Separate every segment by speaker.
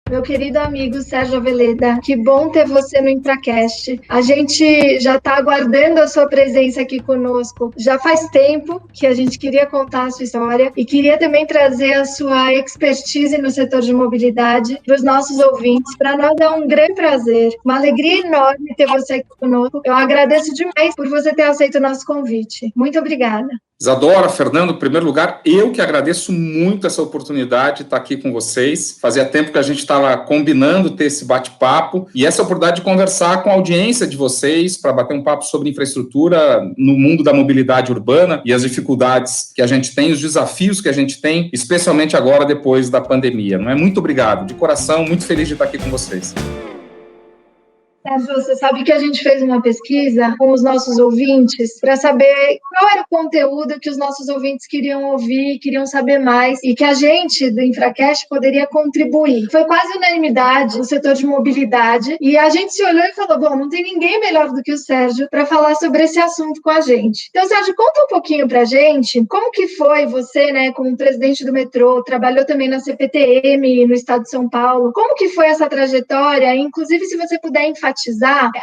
Speaker 1: Meu querido amigo Sérgio Aveleda, que bom ter você no InfraCast. A gente já está aguardando a sua presença aqui conosco. Já faz tempo que a gente queria contar a sua história e queria também trazer a sua expertise no setor de mobilidade para os nossos ouvintes. Para nós é um grande prazer, uma alegria enorme ter você aqui conosco. Eu agradeço demais por você ter aceito o nosso convite. Muito obrigada.
Speaker 2: Isadora, Fernando, em primeiro lugar, eu que agradeço muito essa oportunidade de estar aqui com vocês. Fazia tempo que a gente estava combinando ter esse bate-papo e essa oportunidade de conversar com a audiência de vocês para bater um papo sobre infraestrutura no mundo da mobilidade urbana e as dificuldades que a gente tem, os desafios que a gente tem, especialmente agora depois da pandemia. Não é? Muito obrigado, de coração, muito feliz de estar aqui com vocês.
Speaker 1: Sérgio, você sabe que a gente fez uma pesquisa com os nossos ouvintes para saber qual era o conteúdo que os nossos ouvintes queriam ouvir, queriam saber mais e que a gente do InfraCast poderia contribuir. Foi quase unanimidade no setor de mobilidade e a gente se olhou e falou, bom, não tem ninguém melhor do que o Sérgio para falar sobre esse assunto com a gente. Então, Sérgio, conta um pouquinho para a gente como que foi você, né, como presidente do metrô, trabalhou também na CPTM no estado de São Paulo, como que foi essa trajetória, inclusive se você puder enfatizar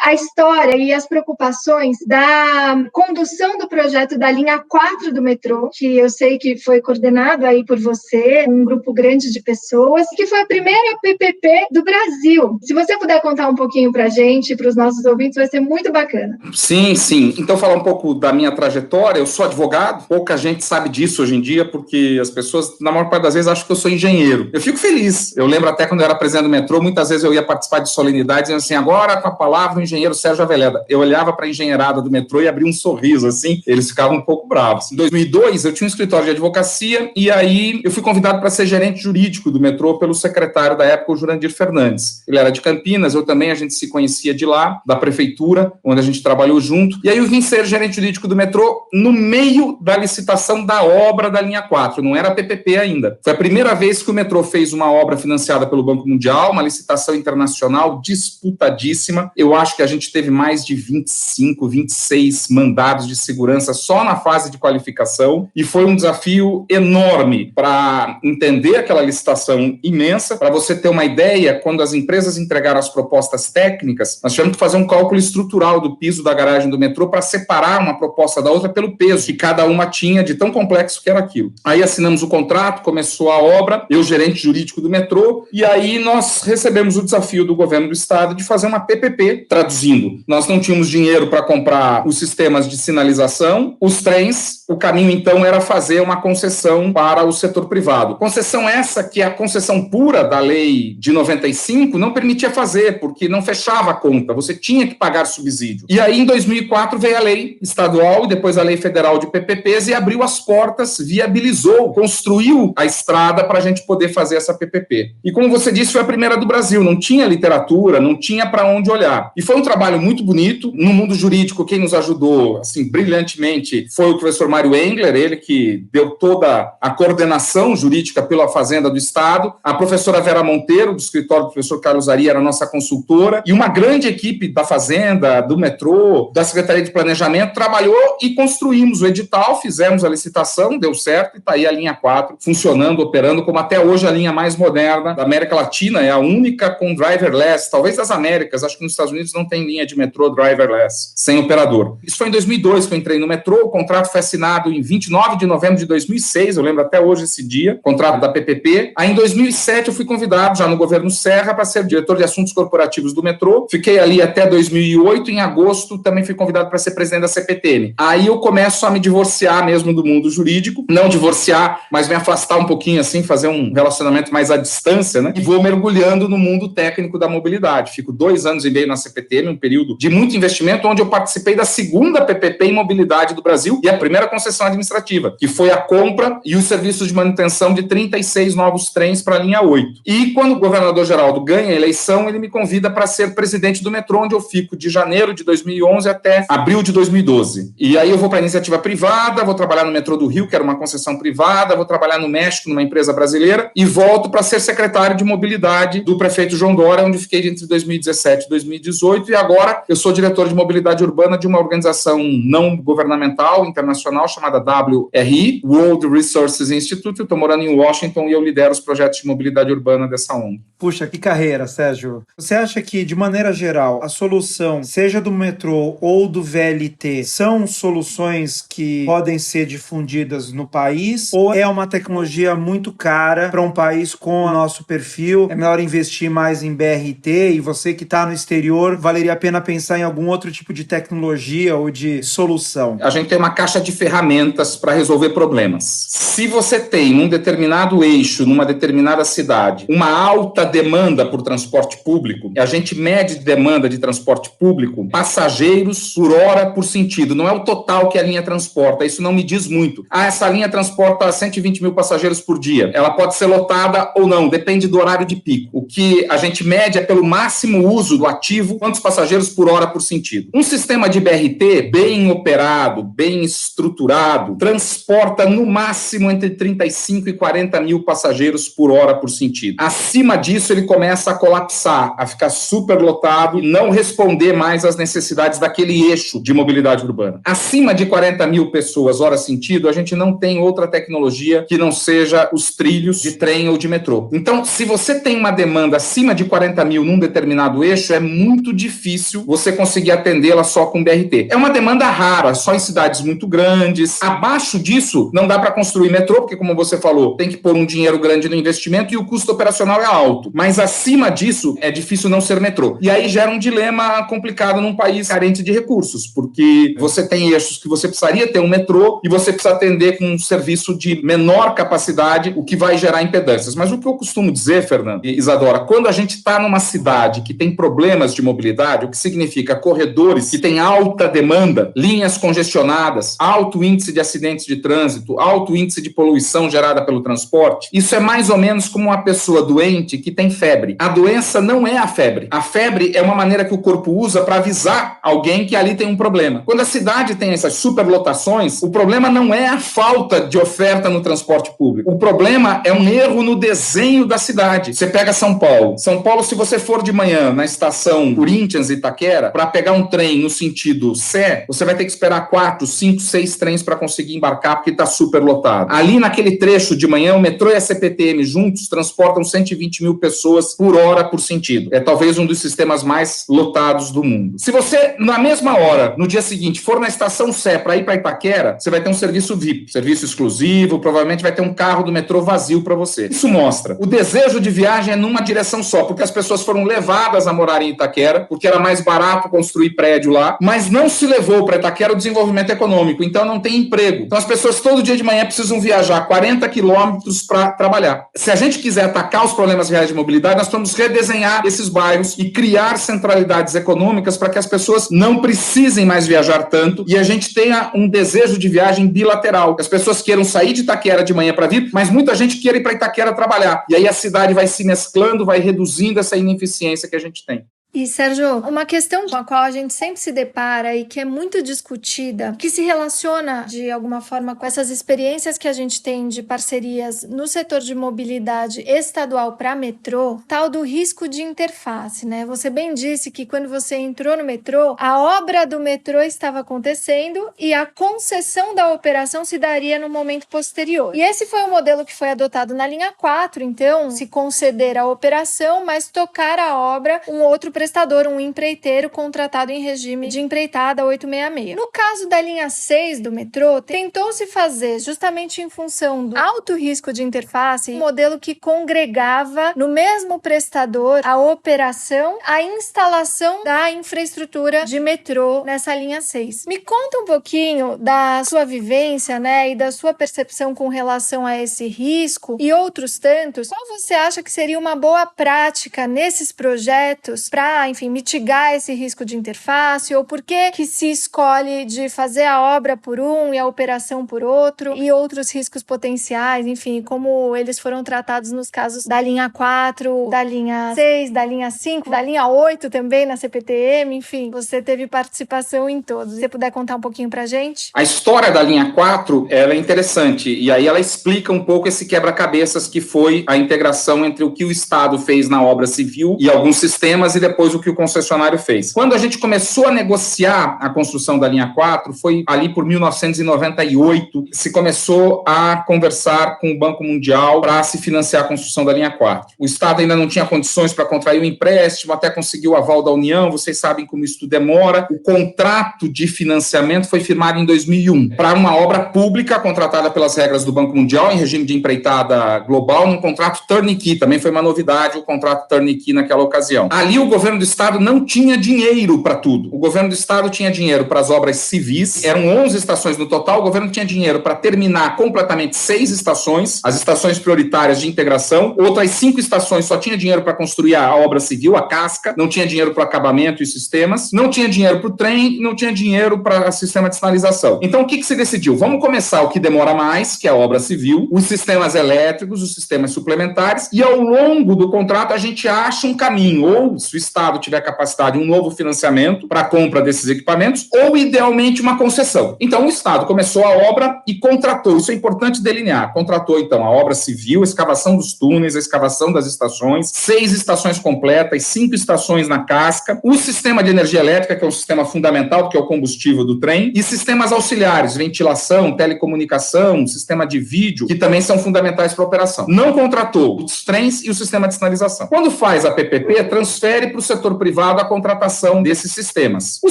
Speaker 1: a história e as preocupações da condução do projeto da linha 4 do metrô, que eu sei que foi coordenado aí por você, um grupo grande de pessoas, que foi a primeira PPP do Brasil. Se você puder contar um pouquinho para a gente, para os nossos ouvintes, vai ser muito bacana.
Speaker 2: Sim, sim. Então, falar um pouco da minha trajetória. Eu sou advogado, pouca gente sabe disso hoje em dia, porque as pessoas, na maior parte das vezes, acham que eu sou engenheiro. Eu fico feliz. Eu lembro até quando eu era presidente do metrô, muitas vezes eu ia participar de solenidades dizendo assim, agora com a palavra o engenheiro Sérgio Aveleda. Eu olhava para a engenheirada do metrô e abria um sorriso, assim, eles ficavam um pouco bravos. Em 2002, eu tinha um escritório de advocacia e aí eu fui convidado para ser gerente jurídico do metrô pelo secretário da época, o Jurandir Fernandes. Ele era de Campinas, eu também, a gente se conhecia de lá, da prefeitura, onde a gente trabalhou junto. E aí eu vim ser gerente jurídico do metrô no meio da licitação da obra da linha 4, não era PPP ainda. Foi a primeira vez que o metrô fez uma obra financiada pelo Banco Mundial, uma licitação internacional disputadíssima. Eu acho que a gente teve mais de 25, 26 mandados de segurança só na fase de qualificação e foi um desafio enorme para entender aquela licitação imensa. Para você ter uma ideia, quando as empresas entregaram as propostas técnicas, nós tivemos que fazer um cálculo estrutural do piso da garagem do metrô para separar uma proposta da outra pelo peso que cada uma tinha, de tão complexo que era aquilo. Aí assinamos o contrato, começou a obra, eu gerente jurídico do metrô, e aí nós recebemos o desafio do governo do estado de fazer uma PPP, traduzindo. Nós não tínhamos dinheiro para comprar os sistemas de sinalização, os trens, o caminho então era fazer uma concessão para o setor privado. Concessão essa que a concessão pura da lei de 95 não permitia fazer, porque não fechava a conta, você tinha que pagar subsídio. E aí em 2004 veio a lei estadual e depois a lei federal de PPPs e abriu as portas, viabilizou, construiu a estrada para a gente poder fazer essa PPP. E como você disse, foi a primeira do Brasil, não tinha literatura, não tinha para onde olhar. E foi um trabalho muito bonito. No mundo jurídico, quem nos ajudou, assim, brilhantemente, foi o professor Mário Engler, ele que deu toda a coordenação jurídica pela Fazenda do Estado. A professora Vera Monteiro, do escritório do professor Carlos Ari, era a nossa consultora. E uma grande equipe da Fazenda, do metrô, da Secretaria de Planejamento, trabalhou e construímos o edital, fizemos a licitação, deu certo, e está aí a linha 4 funcionando, operando, como até hoje a linha mais moderna da América Latina, é a única com driverless, talvez das Américas, acho que nos Estados Unidos não tem linha de metrô driverless, sem operador. Isso foi em 2002 que eu entrei no metrô, o contrato foi assinado em 29 de novembro de 2006, eu lembro até hoje esse dia, contrato da PPP. Aí em 2007 eu fui convidado, já no governo Serra, para ser diretor de assuntos corporativos do metrô, fiquei ali até 2008, em agosto também fui convidado para ser presidente da CPTM. Aí eu começo a me divorciar mesmo do mundo jurídico, não divorciar, mas me afastar um pouquinho assim, fazer um relacionamento mais à distância, né? E vou mergulhando no mundo técnico da mobilidade. Fico 2 anos e meio na CPTM, um período de muito investimento, onde eu participei da segunda PPP em mobilidade do Brasil e a primeira concessão administrativa, que foi a compra e os serviços de manutenção de 36 novos trens para a linha 8. E quando o governador Geraldo ganha a eleição, ele me convida para ser presidente do metrô, onde eu fico de janeiro de 2011 até abril de 2012. E aí eu vou para a iniciativa privada, vou trabalhar no metrô do Rio, que era uma concessão privada, vou trabalhar no México, numa empresa brasileira, e volto para ser secretário de mobilidade do prefeito João Dória, onde fiquei entre 2017 e 2018, e agora eu sou diretor de mobilidade urbana de uma organização não governamental internacional chamada WRI, World Resources Institute. Eu estou morando em Washington e eu lidero os projetos de mobilidade urbana dessa ONG.
Speaker 3: Puxa, que carreira, Sérgio. Você acha que, de maneira geral, a solução, seja do metrô ou do VLT, são soluções que podem ser difundidas no país, ou é uma tecnologia muito cara para um país com o nosso perfil? É melhor investir mais em BRT, e você que está no exterior, valeria a pena pensar em algum outro tipo de tecnologia ou de solução?
Speaker 2: A gente tem uma caixa de ferramentas para resolver problemas. Se você tem um determinado eixo, numa determinada cidade, uma alta demanda por transporte público, a gente mede demanda de transporte público, passageiros por hora por sentido. Não é o total que a linha transporta, isso não me diz muito. Essa linha transporta 120 mil passageiros por dia. Ela pode ser lotada ou não, depende do horário de pico. O que a gente mede é pelo máximo uso do ativo, quantos passageiros por hora por sentido. Um sistema de BRT bem operado, bem estruturado, transporta no máximo entre 35 e 40 mil passageiros por hora por sentido. Acima disso, ele começa a colapsar, a ficar superlotado e não responder mais às necessidades daquele eixo de mobilidade urbana. Acima de 40 mil pessoas hora sentido, a gente não tem outra tecnologia que não seja os trilhos de trem ou de metrô. Então, se você tem uma demanda acima de 40 mil num determinado eixo, é muito difícil você conseguir atendê-la só com BRT. É uma demanda rara, só em cidades muito grandes. Abaixo disso, não dá para construir metrô, porque, como você falou, tem que pôr um dinheiro grande no investimento e o custo operacional é alto. Mas acima disso, é difícil não ser metrô. E aí gera um dilema complicado num país carente de recursos, porque você tem eixos que você precisaria ter um metrô e você precisa atender com um serviço de menor capacidade, o que vai gerar impedâncias. Mas o que eu costumo dizer, Fernando e Isadora, quando a gente está numa cidade que tem problemas de mobilidade, o que significa corredores que têm alta demanda, linhas congestionadas, alto índice de acidentes de trânsito, alto índice de poluição gerada pelo transporte, isso é mais ou menos como uma pessoa doente que tem febre. A doença não é a febre. A febre é uma maneira que o corpo usa para avisar alguém que ali tem um problema. Quando a cidade tem essas superlotações, o problema não é a falta de oferta no transporte público. O problema é um erro no desenho da cidade. Você pega São Paulo. São Paulo, se você for de manhã na estação Corinthians e Itaquera, para pegar um trem no sentido Sé, você vai ter que esperar 4, 5, 6 trens para conseguir embarcar, porque está superlotado. Ali naquele trecho de manhã, o metrô e a CPTM juntos transportam 120 mil pessoas por hora por sentido. É talvez um dos sistemas mais lotados do mundo. Se você, na mesma hora, no dia seguinte, for na estação Sé para ir para Itaquera, você vai ter um serviço VIP, serviço exclusivo, provavelmente vai ter um carro do metrô vazio para você. Isso mostra. O desejo de viagem é numa direção só, porque as pessoas foram levadas a morar em Itaquera, porque era mais barato construir prédio lá, mas não se levou para Itaquera o desenvolvimento econômico, então não tem emprego. Então as pessoas todo dia de manhã precisam viajar 40 quilômetros para trabalhar. Se a gente quiser atacar os problemas reais de mobilidade, nós vamos redesenhar esses bairros e criar centralidades econômicas para que as pessoas não precisem mais viajar tanto e a gente tenha um desejo de viagem bilateral. Que as pessoas queiram sair de Itaquera de manhã para vir, mas muita gente queira ir para Itaquera trabalhar. E aí a cidade vai se mesclando, vai reduzindo essa ineficiência que a gente tem.
Speaker 1: E, Sérgio, uma questão com a qual a gente sempre se depara e que é muito discutida, que se relaciona de alguma forma com essas experiências que a gente tem de parcerias no setor de mobilidade estadual para metrô, tal do risco de interface, né? Você bem disse que quando você entrou no metrô, a obra do metrô estava acontecendo e a concessão da operação se daria no momento posterior. E esse foi o modelo que foi adotado na linha 4, então, se conceder a operação, mas tocar a obra um outro prestador, um empreiteiro contratado em regime de empreitada 866. No caso da linha 6 do metrô, tentou-se fazer, justamente em função do alto risco de interface, um modelo que congregava no mesmo prestador a operação, a instalação da infraestrutura de metrô nessa linha 6. Me conta um pouquinho da sua vivência, né, e da sua percepção com relação a esse risco e outros tantos. Qual você acha que seria uma boa prática nesses projetos para, enfim, mitigar esse risco de interface, ou por que se escolhe de fazer a obra por um e a operação por outro, e outros riscos potenciais, enfim, como eles foram tratados nos casos da linha 4, da linha 6, da linha 5, da linha 8 também na CPTM, enfim, você teve participação em todos. Se você puder contar um pouquinho pra gente?
Speaker 2: A história da linha 4, ela é interessante, e aí ela explica um pouco esse quebra-cabeças que foi a integração entre o que o Estado fez na obra civil e alguns sistemas, e depois depois o que o concessionário fez. Quando a gente começou a negociar a construção da linha 4, foi ali por 1998, se começou a conversar com o Banco Mundial para se financiar a construção da linha 4. O Estado ainda não tinha condições para contrair o empréstimo, até conseguiu o aval da União, vocês sabem como isso demora. O contrato de financiamento foi firmado em 2001 para uma obra pública contratada pelas regras do Banco Mundial em regime de empreitada global, num contrato turnkey. Também foi uma novidade o contrato turnkey naquela ocasião. Ali o governo do Estado não tinha dinheiro para tudo. O governo do Estado tinha dinheiro para as obras civis, eram 11 estações no total, o governo tinha dinheiro para terminar completamente 6 estações, as estações prioritárias de integração, outras 5 estações só tinha dinheiro para construir a obra civil, a casca, não tinha dinheiro para acabamento e sistemas, não tinha dinheiro para o trem, não tinha dinheiro para o sistema de sinalização. Então o que se decidiu? Vamos começar o que demora mais, que é a obra civil, os sistemas elétricos, os sistemas suplementares, e ao longo do contrato a gente acha um caminho, ou se o Estado tiver capacidade, um novo financiamento para a compra desses equipamentos, ou idealmente uma concessão. Então o Estado começou a obra e contratou, isso é importante delinear, contratou então a obra civil, a escavação dos túneis, a escavação das estações, 6 estações completas, 5 estações na casca, o sistema de energia elétrica, que é um sistema fundamental, que é o combustível do trem, e sistemas auxiliares, ventilação, telecomunicação, sistema de vídeo, que também são fundamentais para a operação. Não contratou os trens e o sistema de sinalização. Quando faz a PPP, transfere para o setor privado a contratação desses sistemas. O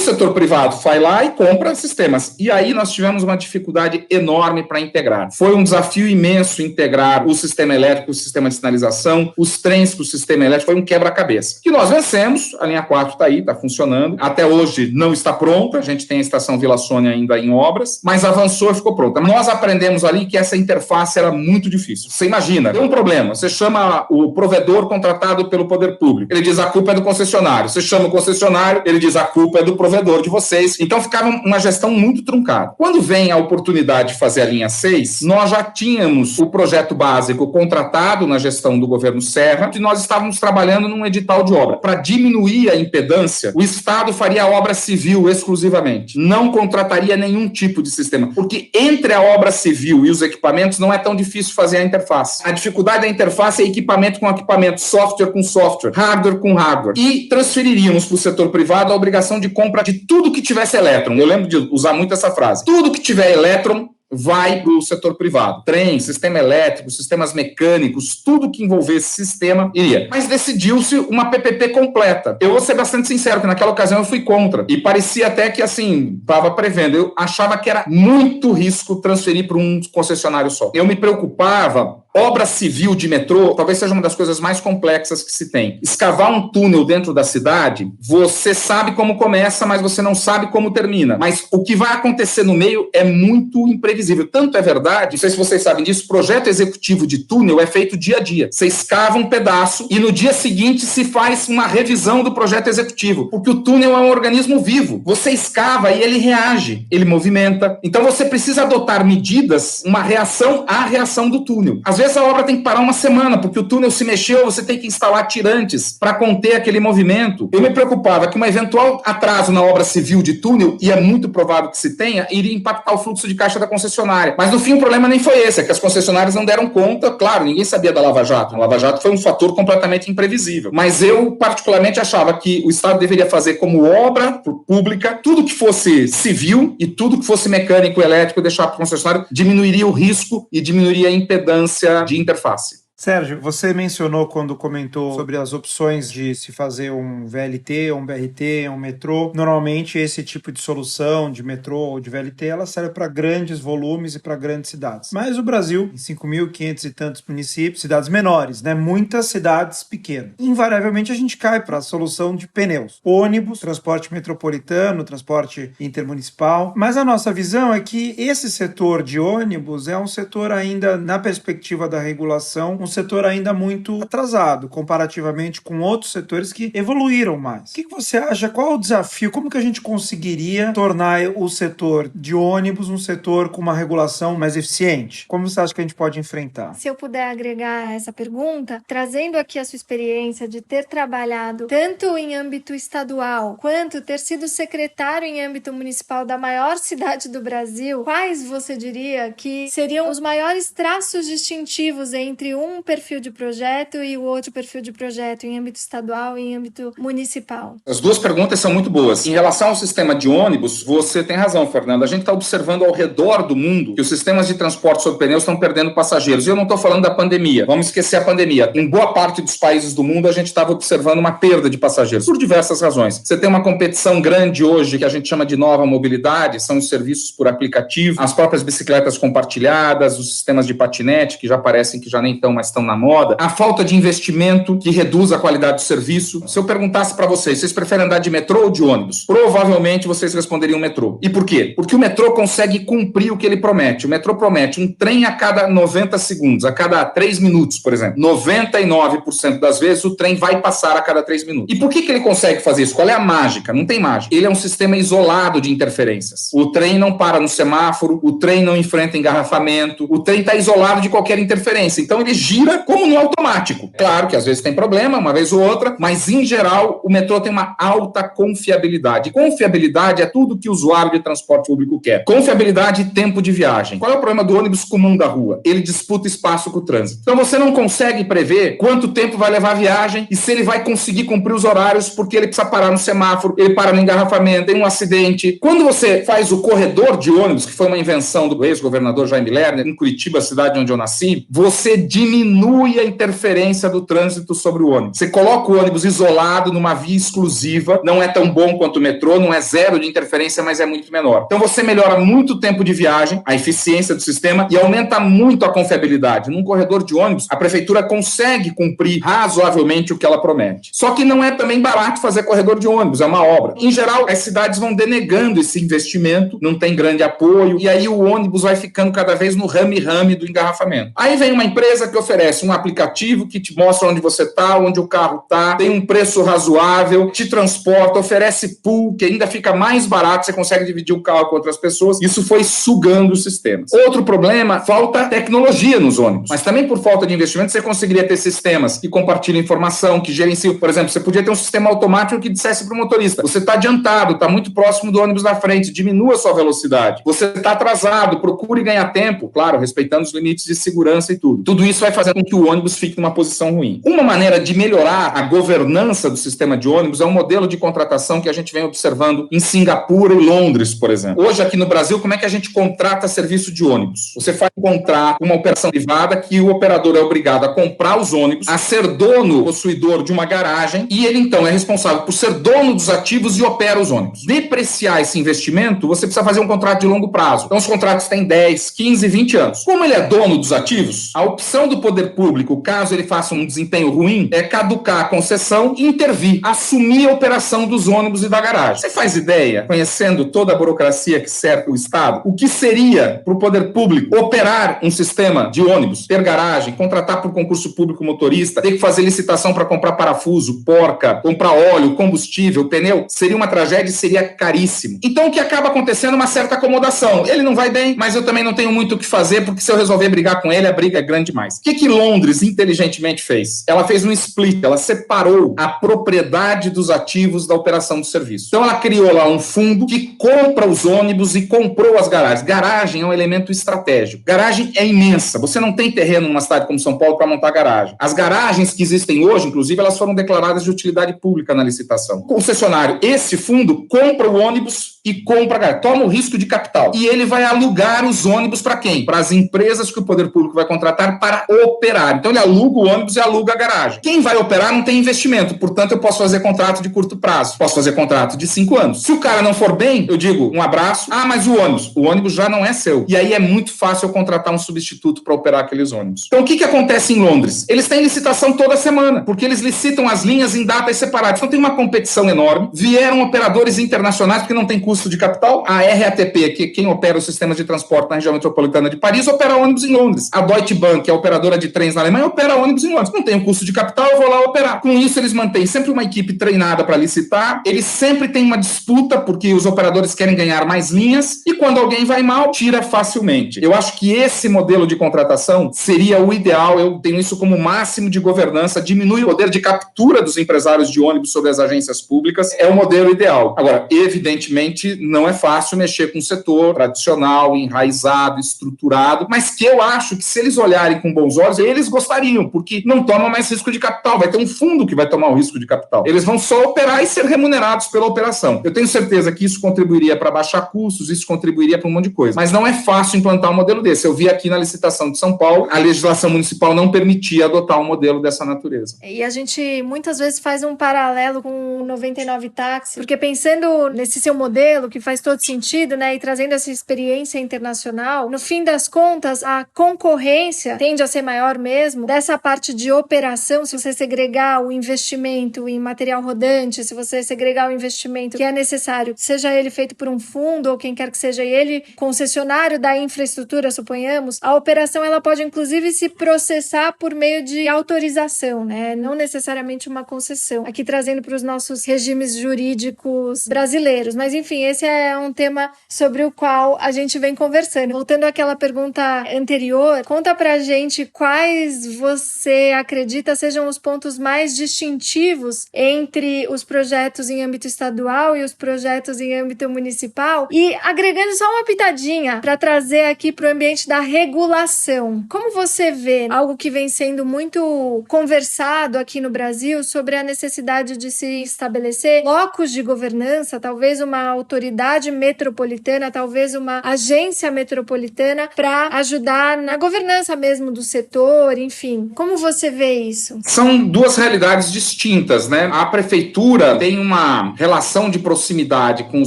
Speaker 2: setor privado vai lá e compra sistemas. E aí nós tivemos uma dificuldade enorme para integrar. Foi um desafio imenso integrar o sistema elétrico, o sistema de sinalização, os trens com o sistema elétrico, foi um quebra-cabeça. Que nós vencemos, a linha 4 está aí, está funcionando. Até hoje não está pronta, a gente tem a estação Vila Sônia ainda em obras, mas avançou e ficou pronta. Nós aprendemos ali que essa interface era muito difícil. Você imagina, tem um problema, você chama o provedor contratado pelo poder público, ele diz a culpa é do concessionário, você chama o concessionário, ele diz a culpa é do provedor de vocês, então ficava uma gestão muito truncada. Quando vem a oportunidade de fazer a linha 6, nós já tínhamos o projeto básico contratado na gestão do governo Serra, e nós estávamos trabalhando num edital de obra. Para diminuir a impedância, o Estado faria a obra civil exclusivamente, não contrataria nenhum tipo de sistema, porque entre a obra civil e os equipamentos não é tão difícil fazer a interface. A dificuldade da interface é equipamento com equipamento, software com software, hardware com hardware. E transferiríamos para o setor privado a obrigação de compra de tudo que tivesse elétron. Eu lembro de usar muito essa frase. Tudo que tiver elétron vai para o setor privado. Trem, sistema elétrico, sistemas mecânicos, tudo que envolvesse sistema iria. Mas decidiu-se uma PPP completa. Eu vou ser bastante sincero, que naquela ocasião eu fui contra. E parecia até que, assim, estava prevendo. Eu achava que era muito risco transferir para um concessionário só. Eu me preocupava. Obra civil de metrô talvez seja uma das coisas mais complexas que se tem. Escavar um túnel dentro da cidade, você sabe como começa, mas você não sabe como termina. Mas o que vai acontecer no meio é muito imprevisível. Tanto é verdade, não sei se vocês sabem disso, projeto executivo de túnel é feito dia a dia. Você escava um pedaço e no dia seguinte se faz uma revisão do projeto executivo, porque o túnel é um organismo vivo. Você escava e ele reage, ele movimenta. Então você precisa adotar medidas, uma reação à reação do túnel. Às vezes a obra tem que parar uma semana, porque o túnel se mexeu, você tem que instalar tirantes para conter aquele movimento. Eu me preocupava que um eventual atraso na obra civil de túnel, e é muito provável que se tenha, iria impactar o fluxo de caixa da concessionária. Mas no fim o problema nem foi esse, é que as concessionárias não deram conta, claro, ninguém sabia da Lava Jato. A Lava Jato foi um fator completamente imprevisível. Mas eu particularmente achava que o Estado deveria fazer como obra pública, tudo que fosse civil e tudo que fosse mecânico e elétrico deixar para o concessionário, diminuiria o risco e diminuiria a impedância de interface.
Speaker 3: Sérgio, você mencionou quando comentou sobre as opções de se fazer um VLT, um BRT, um metrô. Normalmente esse tipo de solução de metrô ou de VLT, ela serve para grandes volumes e para grandes cidades. Mas o Brasil, em 5.500 e tantos municípios, cidades menores, né? Muitas cidades pequenas. Invariavelmente a gente cai para a solução de pneus. Ônibus, transporte metropolitano, transporte intermunicipal. Mas a nossa visão é que esse setor de ônibus é um setor ainda, na perspectiva da regulação, um setor ainda muito atrasado, comparativamente com outros setores que evoluíram mais. O que você acha? Qual é o desafio? Como que a gente conseguiria tornar o setor de ônibus um setor com uma regulação mais eficiente? Como você acha que a gente pode enfrentar?
Speaker 4: Se eu puder agregar a essa pergunta, trazendo aqui a sua experiência de ter trabalhado tanto em âmbito estadual, quanto ter sido secretário em âmbito municipal da maior cidade do Brasil, quais você diria que seriam os maiores traços distintivos entre um um perfil de projeto e o outro perfil de projeto em âmbito estadual e em âmbito municipal?
Speaker 2: As duas perguntas são muito boas. Em relação ao sistema de ônibus, você tem razão, Fernanda. A gente está observando ao redor do mundo que os sistemas de transporte sobre pneus estão perdendo passageiros. E eu não estou falando da pandemia. Vamos esquecer a pandemia. Em boa parte dos países do mundo, a gente estava observando uma perda de passageiros, por diversas razões. Você tem uma competição grande hoje, que a gente chama de nova mobilidade, são os serviços por aplicativo, as próprias bicicletas compartilhadas, os sistemas de patinete, que já parecem que já nem estão, mas estão na moda. A falta de investimento, que reduz a qualidade do serviço. Se eu perguntasse para vocês preferem andar de metrô ou de ônibus? Provavelmente vocês responderiam metrô. E por quê? Porque o metrô consegue cumprir o que ele promete. O metrô promete um trem a cada 90 segundos, a cada 3 minutos, por exemplo. 99% das vezes o trem vai passar a cada 3 minutos. E por que ele consegue fazer isso? Qual é a mágica? Não tem mágica. Ele é um sistema isolado de interferências. O trem não para no semáforo, o trem não enfrenta engarrafamento, o trem está isolado de qualquer interferência. Então ele gira como no automático. Claro que às vezes tem problema, uma vez ou outra, mas em geral o metrô tem uma alta confiabilidade. Confiabilidade é tudo que o usuário de transporte público quer. Confiabilidade e tempo de viagem. Qual é o problema do ônibus comum da rua? Ele disputa espaço com o trânsito. Então você não consegue prever quanto tempo vai levar a viagem e se ele vai conseguir cumprir os horários porque ele precisa parar no semáforo, ele para no engarrafamento, tem um acidente. Quando você faz o corredor de ônibus, que foi uma invenção do ex-governador Jaime Lerner, em Curitiba, a cidade onde eu nasci, você diminui a interferência do trânsito sobre o ônibus. Você coloca o ônibus isolado numa via exclusiva, não é tão bom quanto o metrô, não é zero de interferência, mas é muito menor. Então você melhora muito o tempo de viagem, a eficiência do sistema e aumenta muito a confiabilidade. Num corredor de ônibus, a prefeitura consegue cumprir razoavelmente o que ela promete. Só que não é também barato fazer corredor de ônibus, é uma obra. Em geral, as cidades vão denegando esse investimento, não tem grande apoio, e aí o ônibus vai ficando cada vez no rame-rame do engarrafamento. Aí vem uma empresa que oferece um aplicativo que te mostra onde você está, onde o carro está, tem um preço razoável, te transporta, oferece pool, que ainda fica mais barato, você consegue dividir o carro com outras pessoas. Isso foi sugando os sistemas. Outro problema, falta tecnologia nos ônibus. Mas também por falta de investimento, você conseguiria ter sistemas que compartilham informação, que gerenciam. Por exemplo, você podia ter um sistema automático que dissesse para o motorista: você está adiantado, está muito próximo do ônibus da frente, diminua a sua velocidade. Você está atrasado, procure ganhar tempo, claro, respeitando os limites de segurança e tudo. Tudo isso vai fazer com que o ônibus fique numa posição ruim. Uma maneira de melhorar a governança do sistema de ônibus é um modelo de contratação que a gente vem observando em Singapura e Londres, por exemplo. Hoje, aqui no Brasil, como é que a gente contrata serviço de ônibus? Você faz um contrato, uma operação privada, que o operador é obrigado a comprar os ônibus, a ser dono, possuidor de uma garagem, e ele, então, é responsável por ser dono dos ativos e opera os ônibus. Depreciar esse investimento, você precisa fazer um contrato de longo prazo. Então, os contratos têm 10, 15, 20 anos. Como ele é dono dos ativos, a opção do poder público, caso ele faça um desempenho ruim, é caducar a concessão e intervir, assumir a operação dos ônibus e da garagem. Você faz ideia, conhecendo toda a burocracia que cerca o Estado, o que seria para o poder público operar um sistema de ônibus, ter garagem, contratar por concurso público motorista, ter que fazer licitação para comprar parafuso, porca, comprar óleo, combustível, pneu? Seria uma tragédia e seria caríssimo. Então, o que acaba acontecendo é uma certa acomodação. Ele não vai bem, mas eu também não tenho muito o que fazer, porque se eu resolver brigar com ele, a briga é grande demais. O que Londres inteligentemente fez? Ela fez um split, ela separou a propriedade dos ativos da operação do serviço. Então, ela criou lá um fundo que compra os ônibus e comprou as garagens. Garagem é um elemento estratégico. Garagem é imensa. Você não tem terreno numa cidade como São Paulo para montar garagem. As garagens que existem hoje, inclusive, elas foram declaradas de utilidade pública na licitação. O concessionário, esse fundo, compra o ônibus e compra a garagem. Toma o risco de capital. E ele vai alugar os ônibus para quem? Para as empresas que o poder público vai contratar para operar. Então, ele aluga o ônibus e aluga a garagem. Quem vai operar não tem investimento. Portanto, eu posso fazer contrato de curto prazo. Posso fazer contrato de 5 anos. Se o cara não for bem, eu digo um abraço. Ah, mas o ônibus já não é seu. E aí é muito fácil eu contratar um substituto para operar aqueles ônibus. Então, o que acontece em Londres? Eles têm licitação toda semana, porque eles licitam as linhas em datas separadas. Então, tem uma competição enorme. Vieram operadores internacionais, porque não tem custo de capital. A RATP, que é quem opera os sistemas de transporte na região metropolitana de Paris, opera ônibus em Londres. A Deutsche Bahn, que é a operadora de trens na Alemanha, opera ônibus em Londres. Não tem um custo de capital, eu vou lá operar. Com isso, eles mantêm sempre uma equipe treinada para licitar. Eles sempre têm uma disputa, porque os operadores querem ganhar mais linhas, e quando alguém vai mal, tira facilmente. Eu acho que esse modelo de contratação seria o ideal. Eu tenho isso como máximo de governança, diminui o poder de captura dos empresários de ônibus sobre as agências públicas, é o modelo ideal. Agora, evidentemente, realmente não é fácil mexer com um setor tradicional, enraizado, estruturado, mas que eu acho que se eles olharem com bons olhos, eles gostariam, porque não tomam mais risco de capital, vai ter um fundo que vai tomar o risco de capital. Eles vão só operar e ser remunerados pela operação. Eu tenho certeza que isso contribuiria para baixar custos, isso contribuiria para um monte de coisa. Mas não é fácil implantar um modelo desse. Eu vi aqui na licitação de São Paulo, a legislação municipal não permitia adotar um modelo dessa natureza.
Speaker 4: E a gente muitas vezes faz um paralelo com o 99 táxi, porque pensando nesse seu modelo, que faz todo sentido, né, e trazendo essa experiência internacional, no fim das contas, a concorrência tende a ser maior mesmo, dessa parte de operação, se você segregar o investimento em material rodante, se você segregar o investimento que é necessário, seja ele feito por um fundo ou quem quer que seja ele, concessionário da infraestrutura, suponhamos, a operação ela pode inclusive se processar por meio de autorização, né? Não necessariamente uma concessão. Aqui trazendo para os nossos regimes jurídicos brasileiros. Mas enfim, esse é um tema sobre o qual a gente vem conversando. Voltando àquela pergunta anterior, conta pra gente quais você acredita sejam os pontos mais distintivos entre os projetos em âmbito estadual e os projetos em âmbito municipal, e agregando só uma pitadinha para trazer aqui para o ambiente da regulação. Como você vê algo que vem sendo muito conversado aqui no Brasil sobre a necessidade de se estabelecer locos de governança, talvez uma autoridade metropolitana, talvez uma agência metropolitana para ajudar na governança mesmo do setor, enfim. Como você vê isso?
Speaker 2: São duas realidades distintas, né? A prefeitura tem uma relação de proximidade com o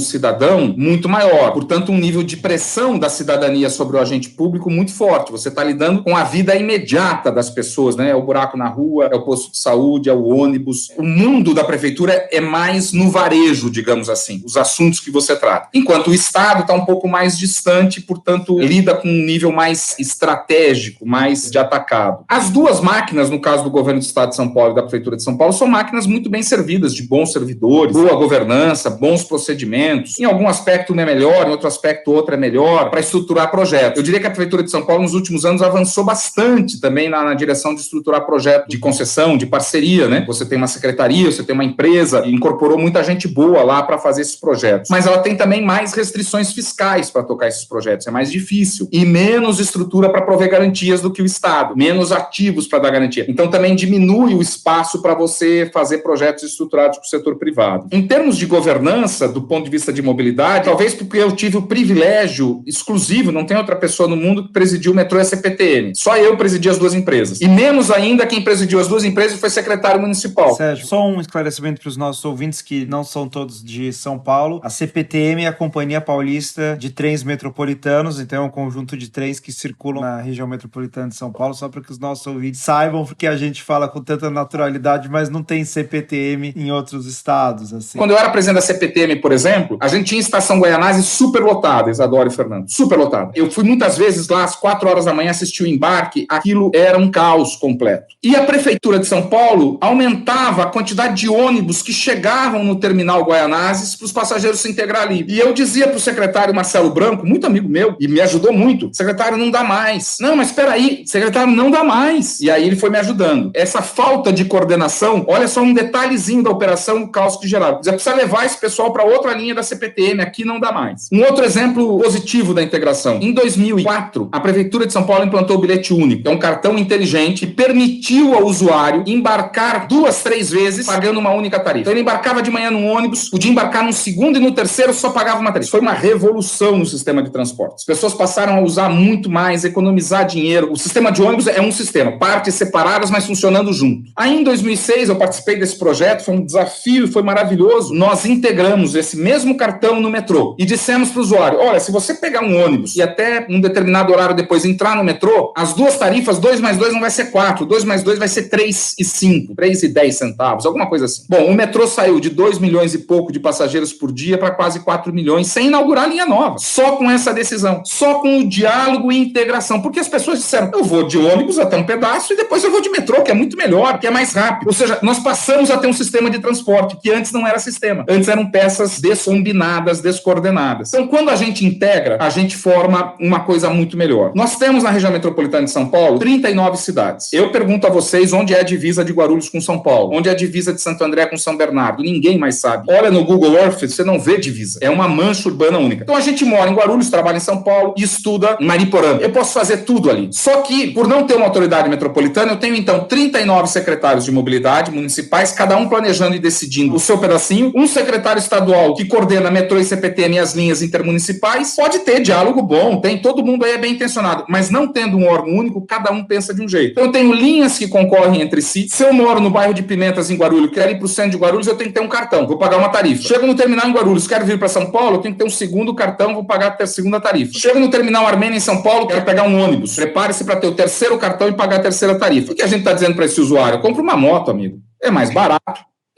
Speaker 2: cidadão muito maior, portanto um nível de pressão da cidadania sobre o agente público muito forte. Você está lidando com a vida imediata das pessoas, né? É o buraco na rua, é o posto de saúde, é o ônibus. O mundo da prefeitura é mais no varejo, digamos assim, os assuntos que você trata. Enquanto o Estado está um pouco mais distante, portanto lida com um nível mais estratégico, mais de atacado. As duas máquinas, no caso do governo do Estado de São Paulo e da Prefeitura de São Paulo, são máquinas muito bem servidas, de bons servidores, boa governança, bons procedimentos. Em algum aspecto um é melhor, em outro aspecto outro é melhor, para estruturar projetos. Eu diria que a Prefeitura de São Paulo, nos últimos anos, avançou bastante também na direção de estruturar projetos de concessão, de parceria, né? Você tem uma secretaria, você tem uma empresa, e incorporou muita gente boa lá para fazer esses projetos. Mas ela tem também mais restrições fiscais para tocar esses projetos, é mais difícil. E menos estrutura para prover garantias do que o Estado, menos ativos para dar garantia. Então também diminui o espaço para você fazer projetos estruturados para o setor privado. Em termos de governança, do ponto de vista de mobilidade, talvez porque eu tive o privilégio exclusivo, não tem outra pessoa no mundo que presidiu o metrô e a CPTM. Só eu presidi as duas empresas. E menos ainda quem presidiu as duas empresas foi secretário municipal.
Speaker 3: Sérgio, só um esclarecimento para os nossos ouvintes que não são todos de São Paulo. A CPTM é a Companhia Paulista de Trens Metropolitanos, então é um conjunto de trens que circulam na região metropolitana de São Paulo, só para que os nossos ouvintes saibam, porque a gente fala com tanta naturalidade, mas não tem CPTM em outros estados, assim.
Speaker 2: Quando eu era presidente da CPTM, por exemplo, a gente tinha estação Guaianazes super lotada, Isadora e Fernando, super lotada. Eu fui muitas vezes lá às 4 horas da manhã assistir o embarque, aquilo era um caos completo. E a Prefeitura de São Paulo aumentava a quantidade de ônibus que chegavam no terminal Guaianazes para os passageiros se integrar ali. E eu dizia para o secretário Marcelo Branco, muito amigo meu, e me ajudou muito, secretário, não dá mais. Não, mas espera aí, secretário, não dá mais. E aí ele foi me ajudando. Essa falta de coordenação, olha só um detalhezinho da operação, o caos que gerava. Você precisa levar esse pessoal para outra linha da CPTM, aqui não dá mais. Um outro exemplo positivo da integração. Em 2004, a Prefeitura de São Paulo implantou o bilhete único. É um cartão inteligente que permitiu ao usuário embarcar 2, 3 vezes pagando uma única tarifa. Então ele embarcava de manhã num ônibus, podia embarcar num segundo e no terceiro só pagava uma tarifa. Foi uma revolução no sistema de transporte. As pessoas passaram a usar muito mais, economizar dinheiro. O sistema de ônibus é um sistema, partes separadas, mas funcionando junto. Aí em 2006 eu participei desse projeto, foi um desafio, foi maravilhoso. Nós integramos esse mesmo cartão no metrô e dissemos para o usuário, olha, se você pegar um ônibus e até um determinado horário depois entrar no metrô, as duas tarifas, 2 mais 2 não vai ser 4, 2 mais 2 vai ser 3,05, 3,10 centavos, alguma coisa assim. Bom, o metrô saiu de 2 milhões e pouco de passageiros por dia para quase 4 milhões, sem inaugurar a linha nova. Só com essa decisão, só com o diálogo e integração, porque as pessoas disseram, eu vou de ônibus até um pedaço e depois eu vou de metrô, que é muito melhor, que é mais rápido. Ou seja, nós passamos a ter um sistema de transporte, que antes não era sistema. Antes eram peças descombinadas, descoordenadas. Então, quando a gente integra, a gente forma uma coisa muito melhor. Nós temos na região metropolitana de São Paulo 39 cidades. Eu pergunto a vocês onde é a divisa de Guarulhos com São Paulo, onde é a divisa de Santo André com São Bernardo. Ninguém mais sabe. Olha no Google Earth, você não vê divisa. É uma mancha urbana única. Então a gente mora em Guarulhos, trabalha em São Paulo e estuda em Mariporã. Eu posso fazer tudo ali. Só que, por não ter uma autoridade metropolitana, eu tenho então 39 secretários de mobilidade municipais, cada um planejando e decidindo o seu pedacinho. Um secretário estadual que coordena metrô e CPTM e as linhas intermunicipais. Pode ter diálogo bom, tem, todo mundo aí é bem intencionado, mas não tendo um órgão único, cada um pensa de um jeito. Então eu tenho linhas que concorrem entre si. Se eu moro no bairro de Pimentas, em Guarulhos, quero ir para o centro de Guarulhos, eu tenho que ter um cartão, vou pagar uma tarifa. Chego no terminal em Guarulhos, quero vir para São Paulo, eu tenho que ter um segundo cartão, vou pagar a segunda tarifa. Chego no terminal Armênia em São Paulo, quero pegar um ônibus. Prepare-se para ter o terceiro cartão e pagar a terceira tarifa. O que a gente está dizendo para esse usuário? Compre uma moto, amigo. É mais barato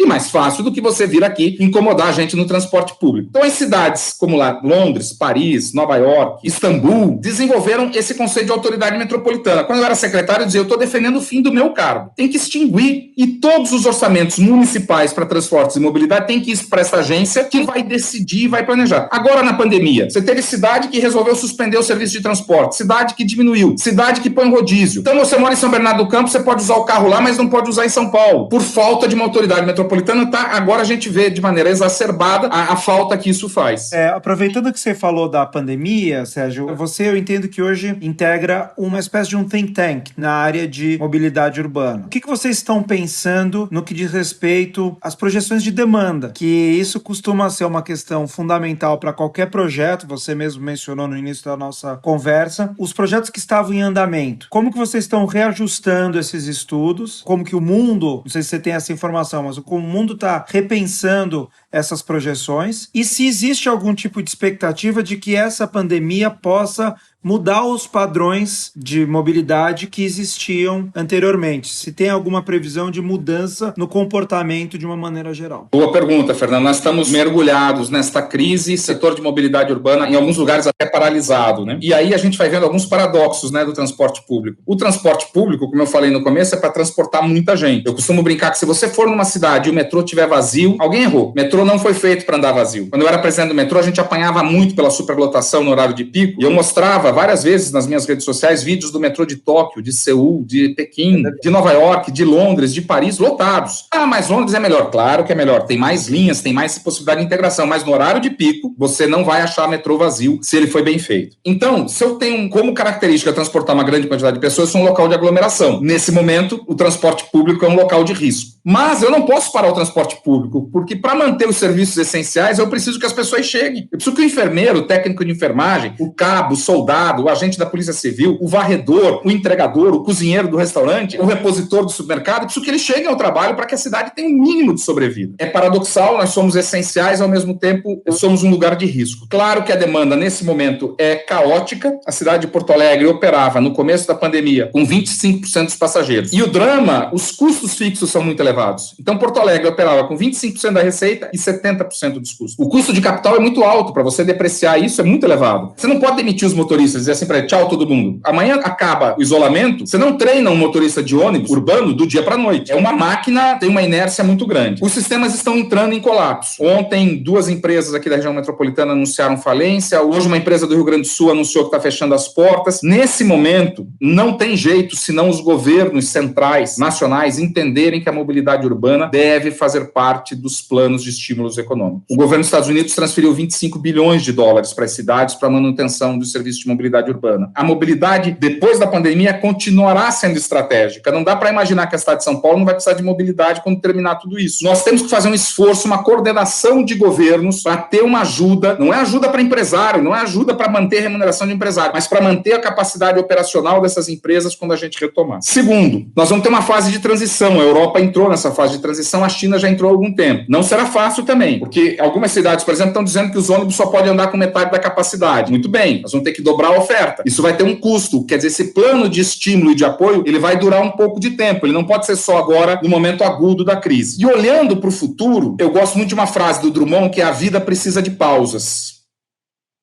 Speaker 2: e mais fácil do que você vir aqui incomodar a gente no transporte público. Então, as cidades como lá, Londres, Paris, Nova York, Istambul, desenvolveram esse conceito de autoridade metropolitana. Quando eu era secretário, eu dizia, eu estou defendendo o fim do meu cargo. Tem que extinguir e todos os orçamentos municipais para transportes e mobilidade tem que ir para essa agência que vai decidir e vai planejar. Agora, na pandemia, você teve cidade que resolveu suspender o serviço de transporte, cidade que diminuiu, cidade que põe rodízio. Então, você mora em São Bernardo do Campo, você pode usar o carro lá, mas não pode usar em São Paulo, por falta de uma autoridade metropolitana. Agora a gente vê de maneira exacerbada a falta que isso faz.
Speaker 3: Aproveitando que você falou da pandemia, Sérgio, eu entendo que hoje integra uma espécie de um think tank na área de mobilidade urbana. O que vocês estão pensando no que diz respeito às projeções de demanda? Que isso costuma ser uma questão fundamental para qualquer projeto, você mesmo mencionou no início da nossa conversa, os projetos que estavam em andamento. Como que vocês estão reajustando esses estudos? Como que o mundo, não sei se você tem essa informação, mas como o mundo está repensando essas projeções e se existe algum tipo de expectativa de que essa pandemia possa mudar os padrões de mobilidade que existiam anteriormente. Se tem alguma previsão de mudança no comportamento de uma maneira geral.
Speaker 2: Boa pergunta, Fernando. Nós estamos mergulhados nesta crise, setor de mobilidade urbana, em alguns lugares até paralisado, né? E aí a gente vai vendo alguns paradoxos, né, do transporte público. O transporte público, como eu falei no começo, é para transportar muita gente. Eu costumo brincar que se você for numa cidade e o metrô estiver vazio, alguém errou. O metrô não foi feito para andar vazio. Quando eu era presidente do metrô, a gente apanhava muito pela superlotação no horário de pico, e eu mostrava várias vezes nas minhas redes sociais vídeos do metrô de Tóquio, de Seul, de Pequim, de Nova York, de Londres, de Paris, lotados. Ah, mas Londres é melhor. Claro que é melhor. Tem mais linhas, tem mais possibilidade de integração, mas no horário de pico, você não vai achar metrô vazio se ele foi bem feito. Então, se eu tenho como característica transportar uma grande quantidade de pessoas, eu sou um local de aglomeração. Nesse momento, o transporte público é um local de risco. Mas eu não posso parar o transporte público, porque para manter os serviços essenciais, eu preciso que as pessoas cheguem. Eu preciso que o enfermeiro, o técnico de enfermagem, o cabo, o soldado, o agente da Polícia Civil, o varredor, o entregador, o cozinheiro do restaurante, o repositor do supermercado, eu preciso que eles cheguem ao trabalho para que a cidade tenha um mínimo de sobrevida. É paradoxal, nós somos essenciais, ao mesmo tempo, somos um lugar de risco. Claro que a demanda, nesse momento, é caótica. A cidade de Porto Alegre operava, no começo da pandemia, com 25% dos passageiros. E o drama, os custos fixos são muito elevados. Então, Porto Alegre operava com 25% da receita e 70% dos custos. O custo de capital é muito alto, para você depreciar isso é muito elevado. Você não pode demitir os motoristas e dizer assim para ele, tchau todo mundo. Amanhã acaba o isolamento, você não treina um motorista de ônibus urbano do dia para a noite. É uma máquina, tem uma inércia muito grande. Os sistemas estão entrando em colapso. Ontem, 2 empresas aqui da região metropolitana anunciaram falência. Hoje, uma empresa do Rio Grande do Sul anunciou que está fechando as portas. Nesse momento, não tem jeito senão os governos centrais, nacionais, entenderem que a mobilidade urbana deve fazer parte dos planos de estímulos econômicos. O governo dos Estados Unidos transferiu 25 bilhões de dólares para as cidades para a manutenção dos serviços de mobilidade urbana. A mobilidade, depois da pandemia, continuará sendo estratégica. Não dá para imaginar que a cidade de São Paulo não vai precisar de mobilidade quando terminar tudo isso. Nós temos que fazer um esforço, uma coordenação de governos para ter uma ajuda, não é ajuda para empresário, não é ajuda para manter a remuneração de empresário, mas para manter a capacidade operacional dessas empresas quando a gente retomar. Segundo, nós vamos ter uma fase de transição. A Europa entrou nessa fase de transição, a China já entrou há algum tempo. Não será fácil também, porque algumas cidades, por exemplo, estão dizendo que os ônibus só podem andar com metade da capacidade. Muito bem, nós vamos ter que dobrar a oferta. Isso vai ter um custo, quer dizer, esse plano de estímulo e de apoio, ele vai durar um pouco de tempo, ele não pode ser só agora, no momento agudo da crise. E olhando para o futuro, eu gosto muito de uma frase do Drummond, que é: a vida precisa de pausas.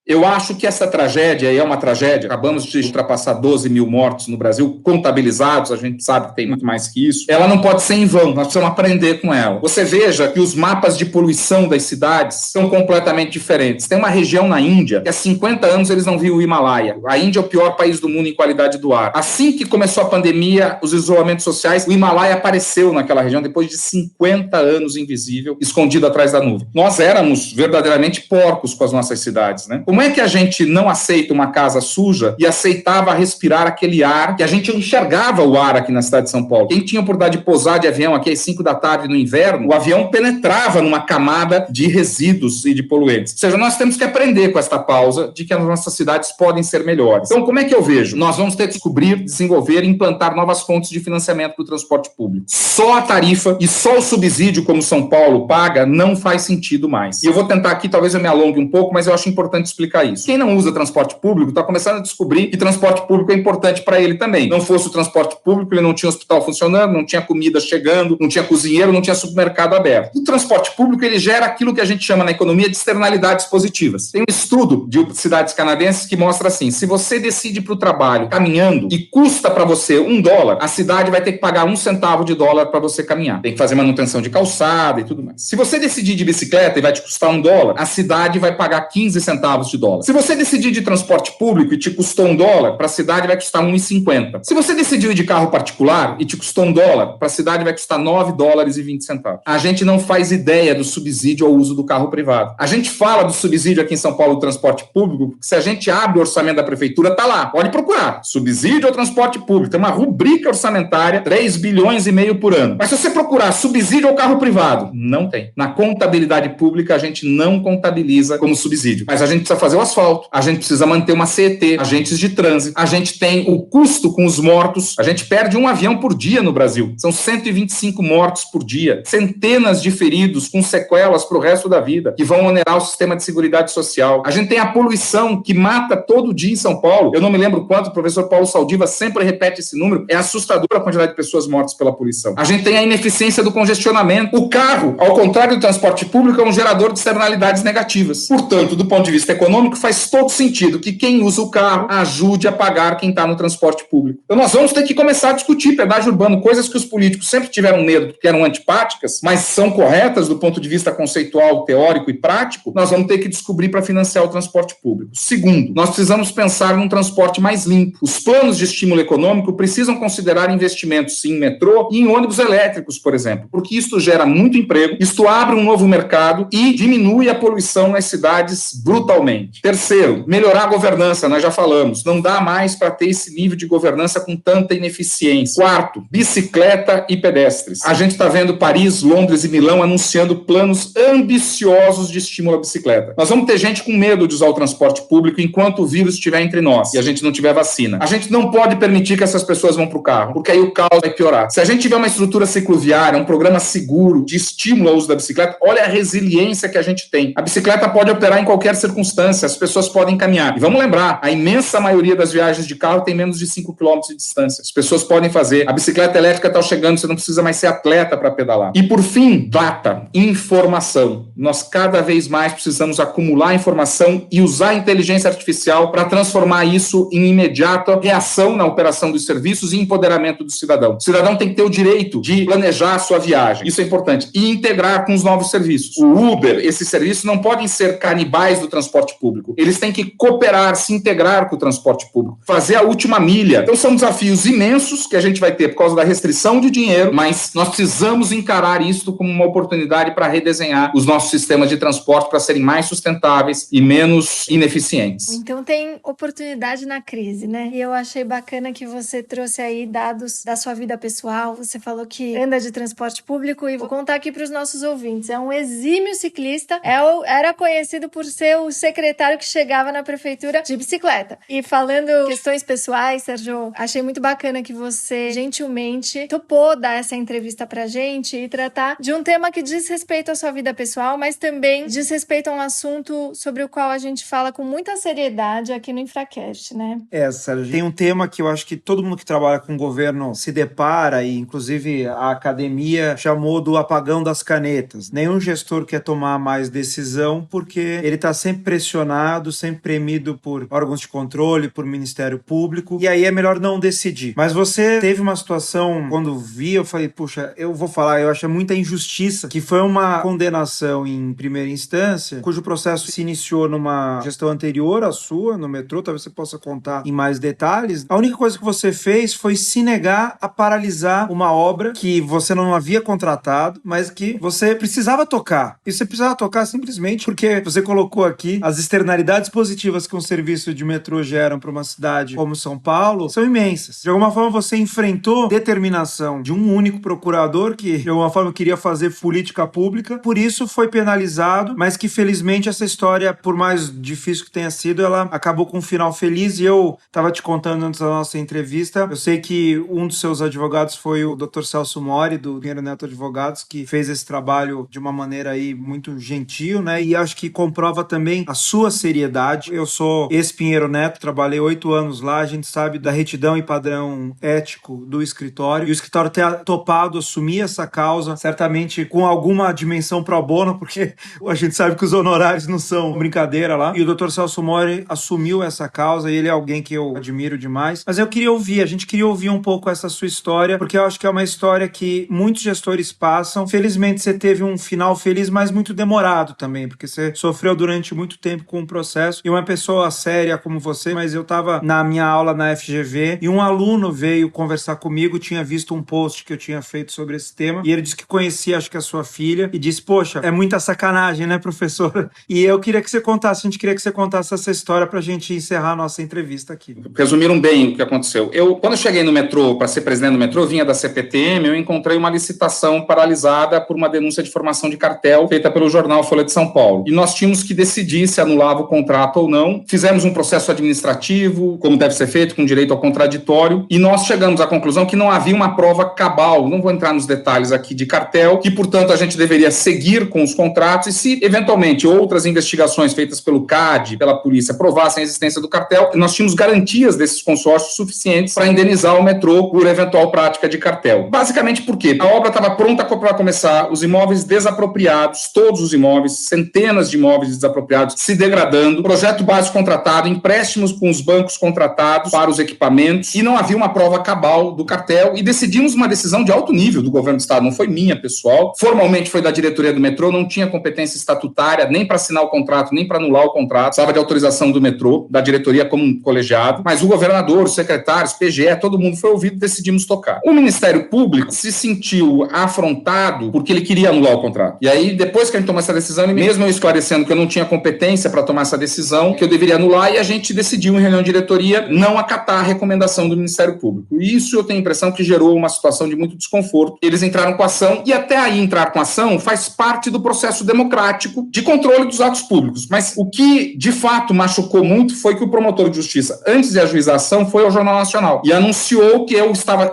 Speaker 2: Eu acho que essa tragédia, e é uma tragédia, acabamos de ultrapassar 12 mil mortos no Brasil, contabilizados, a gente sabe que tem muito mais que isso, ela não pode ser em vão, nós precisamos aprender com ela. Você veja que os mapas de poluição das cidades são completamente diferentes. Tem uma região na Índia que há 50 anos eles não viam o Himalaia. A Índia é o pior país do mundo em qualidade do ar. Assim que começou a pandemia, os isolamentos sociais, o Himalaia apareceu naquela região depois de 50 anos invisível, escondido atrás da nuvem. Nós éramos verdadeiramente porcos com as nossas cidades, né? Como é que a gente não aceita uma casa suja e aceitava respirar aquele ar que a gente enxergava o ar aqui na cidade de São Paulo? Quem tinha a oportunidade de pousar de avião aqui às 5 da tarde no inverno, o avião penetrava numa camada de resíduos e de poluentes. Ou seja, nós temos que aprender com esta pausa de que as nossas cidades podem ser melhores. Então, como é que eu vejo? Nós vamos ter que descobrir, desenvolver e implantar novas fontes de financiamento do transporte público. Só a tarifa e só o subsídio, como São Paulo paga, não faz sentido mais. E eu vou tentar aqui, talvez eu me alongue um pouco, mas eu acho importante explicar isso. Quem não usa transporte público está começando a descobrir que transporte público é importante para ele também. Não fosse o transporte público, ele não tinha hospital funcionando, não tinha comida chegando, não tinha cozinheiro, não tinha supermercado aberto. O transporte público, ele gera aquilo que a gente chama na economia de externalidades positivas. Tem um estudo de cidades canadenses que mostra assim, se você decide para o trabalho caminhando e custa para você $1, a cidade vai ter que pagar 1 centavo de dólar para você caminhar. Tem que fazer manutenção de calçada e tudo mais. Se você decidir de bicicleta e vai te custar $1, a cidade vai pagar 15 centavos de dólar. Se você decidir de transporte público e te custou $1, para a cidade vai custar 1,50. Se você decidiu ir de carro particular e te custou $1, para a cidade vai custar $9,20. A gente não faz ideia do subsídio ao uso do carro privado. A gente fala do subsídio aqui em São Paulo do transporte público, porque se a gente abre o orçamento da prefeitura, tá lá. Pode procurar. Subsídio ao transporte público. Tem uma rubrica orçamentária, 3,5 bilhões por ano. Mas se você procurar subsídio ao carro privado, não tem. Na contabilidade pública, a gente não contabiliza como subsídio. Mas a gente precisa fazer o asfalto, a gente precisa manter uma CET, agentes de trânsito, a gente tem o custo com os mortos, a gente perde um avião por dia no Brasil. São 125 mortos por dia, centenas de feridos com sequelas para o resto da vida, que vão onerar o sistema de seguridade social. A gente tem a poluição que mata todo dia em São Paulo. Eu não me lembro quanto, o professor Paulo Saldiva sempre repete esse número. É assustadora a quantidade de pessoas mortas pela poluição. A gente tem a ineficiência do congestionamento. O carro, ao contrário do transporte público, é um gerador de externalidades negativas. Portanto, do ponto de vista econômico, faz todo sentido que quem usa o carro ajude a pagar quem está no transporte público. Então nós vamos ter que começar a discutir pedágio urbano, coisas que os políticos sempre tiveram medo, porque eram antipáticas, mas são corretas do ponto de vista conceitual, teórico e prático. Nós vamos ter que descobrir para financiar o transporte público. Segundo, nós precisamos pensar num transporte mais limpo. Os planos de estímulo econômico precisam considerar investimentos sim, em metrô e em ônibus elétricos, por exemplo, porque isto gera muito emprego, isto abre um novo mercado e diminui a poluição nas cidades brutalmente. Terceiro, melhorar a governança, nós já falamos, não dá mais para ter esse nível de governança com tanta ineficiência. Quarto, bicicleta e pedestres. A gente está vendo Paris, Londres e Milão anunciando planos ambiciosos de estímulo à bicicleta. Nós vamos ter gente com medo de usar o transporte público enquanto o vírus estiver entre nós e a gente não tiver vacina. A gente não pode permitir que essas pessoas vão para o carro, porque aí o caos vai piorar. Se a gente tiver uma estrutura cicloviária, um programa seguro de estímulo ao uso da bicicleta, olha a resiliência que a gente tem. A bicicleta pode operar em qualquer circunstância, as pessoas podem caminhar. E vamos lembrar, a imensa maioria das viagens de carro tem menos de 5 km de distância. As pessoas podem fazer. A bicicleta elétrica está chegando, você não precisa mais ser atleta para pedalar. E por fim, data, informação. Nós cada vez mais precisamos acumular informação e usar a inteligência artificial para transformar isso em imediata reação na operação dos serviços e empoderamento do cidadão. O cidadão tem que ter o direito de planejar a sua viagem. Isso é importante. E integrar com os novos serviços. O Uber, esses serviços não podem ser canibais do transporte público. Eles têm que cooperar, se integrar com o transporte público. Fazer a última milha. Então são desafios imensos que a gente vai ter por causa da restrição de dinheiro, mas nós precisamos encarar isso como uma oportunidade para redesenhar os nossos sistemas de transporte para serem mais sustentáveis e menos ineficientes.
Speaker 4: Então tem oportunidade na crise, né? E eu achei bacana que você trouxe aí dados da sua vida pessoal. Você falou que anda de transporte público e vou contar aqui para os nossos ouvintes. É um exímio ciclista, era conhecido por ser o secretário que chegava na prefeitura de bicicleta. E falando questões pessoais, Sérgio, achei muito bacana que você gentilmente topou dar essa entrevista pra gente e tratar de um tema que diz respeito à sua vida pessoal, mas também diz respeito a um assunto sobre o qual a gente fala com muita seriedade aqui no Infracast, né?
Speaker 3: Sérgio, tem um tema que eu acho que todo mundo que trabalha com o governo se depara, e inclusive a academia chamou do apagão das canetas. Nenhum gestor quer tomar mais decisão porque ele está sempre pressionado pressionado, sempre premido por órgãos de controle, por Ministério Público, e aí é melhor não decidir. Mas você teve uma situação, quando vi, eu falei, puxa, eu vou falar, eu acho muita injustiça, que foi uma condenação em primeira instância, cujo processo se iniciou numa gestão anterior à sua, no metrô, talvez você possa contar em mais detalhes. A única coisa que você fez foi se negar a paralisar uma obra que você não havia contratado, mas que você precisava tocar. E você precisava tocar simplesmente porque você colocou aqui as externalidades positivas que um serviço de metrô geram para uma cidade como São Paulo são imensas. De alguma forma você enfrentou determinação de um único procurador que de alguma forma queria fazer política pública, por isso foi penalizado, mas que felizmente essa história, por mais difícil que tenha sido, ela acabou com um final feliz. E eu estava te contando antes da nossa entrevista, eu sei que um dos seus advogados foi o Dr. Celso Mori, do Pinheiro Neto Advogados, que fez esse trabalho de uma maneira aí muito gentil, né? E acho que comprova também a sua seriedade. Eu sou ex-Pinheiro Neto, trabalhei 8 anos lá, a gente sabe da retidão e padrão ético do escritório, e o escritório ter topado assumir essa causa, certamente com alguma dimensão pro bono, porque a gente sabe que os honorários não são brincadeira lá, e o Dr. Celso Mori assumiu essa causa, e ele é alguém que eu admiro demais. Mas eu queria ouvir, a gente queria ouvir um pouco essa sua história, porque eu acho que é uma história que muitos gestores passam. Felizmente você teve um final feliz, mas muito demorado também, porque você sofreu durante muito tempo com o processo, e uma pessoa séria como você, mas eu tava na minha aula na FGV, e um aluno veio conversar comigo, tinha visto um post que eu tinha feito sobre esse tema, e ele disse que conhecia, acho que a sua filha, e disse, poxa, é muita sacanagem, né, professora? E eu queria que você contasse, a gente queria que você contasse essa história pra gente encerrar a nossa entrevista aqui.
Speaker 2: Resumiram bem o que aconteceu. Quando eu cheguei no metrô, para ser presidente do metrô, eu vinha da CPTM, eu encontrei uma licitação paralisada por uma denúncia de formação de cartel feita pelo jornal Folha de São Paulo. E nós tínhamos que decidir se anulava o contrato ou não. Fizemos um processo administrativo, como deve ser feito, com direito ao contraditório, e nós chegamos à conclusão que não havia uma prova cabal, não vou entrar nos detalhes aqui de cartel, que, portanto, a gente deveria seguir com os contratos, e se, eventualmente, outras investigações feitas pelo CAD, pela polícia, provassem a existência do cartel, nós tínhamos garantias desses consórcios suficientes para indenizar o metrô por eventual prática de cartel. Basicamente porque a obra estava pronta para começar, os imóveis desapropriados, todos os imóveis, centenas de imóveis desapropriados se degradando, projeto básico contratado, empréstimos com os bancos contratados para os equipamentos, e não havia uma prova cabal do cartel, e decidimos uma decisão de alto nível do governo do estado, não foi minha, pessoal, formalmente foi da diretoria do metrô, não tinha competência estatutária nem para assinar o contrato, nem para anular o contrato, precisava de autorização do metrô, da diretoria como um colegiado, mas o governador, os secretários, PGE, todo mundo foi ouvido, decidimos tocar. O Ministério Público se sentiu afrontado porque ele queria anular o contrato. E aí, depois que a gente tomou essa decisão, mesmo eu esclarecendo que eu não tinha competência para tomar essa decisão, que eu deveria anular, e a gente decidiu em reunião de diretoria não acatar a recomendação do Ministério Público. E isso eu tenho a impressão que gerou uma situação de muito desconforto. Eles entraram com a ação, e até aí entrar com a ação faz parte do processo democrático de controle dos atos públicos. Mas o que, de fato, machucou muito foi que o promotor de justiça, antes de ajuizar a ação, foi ao Jornal Nacional e anunciou que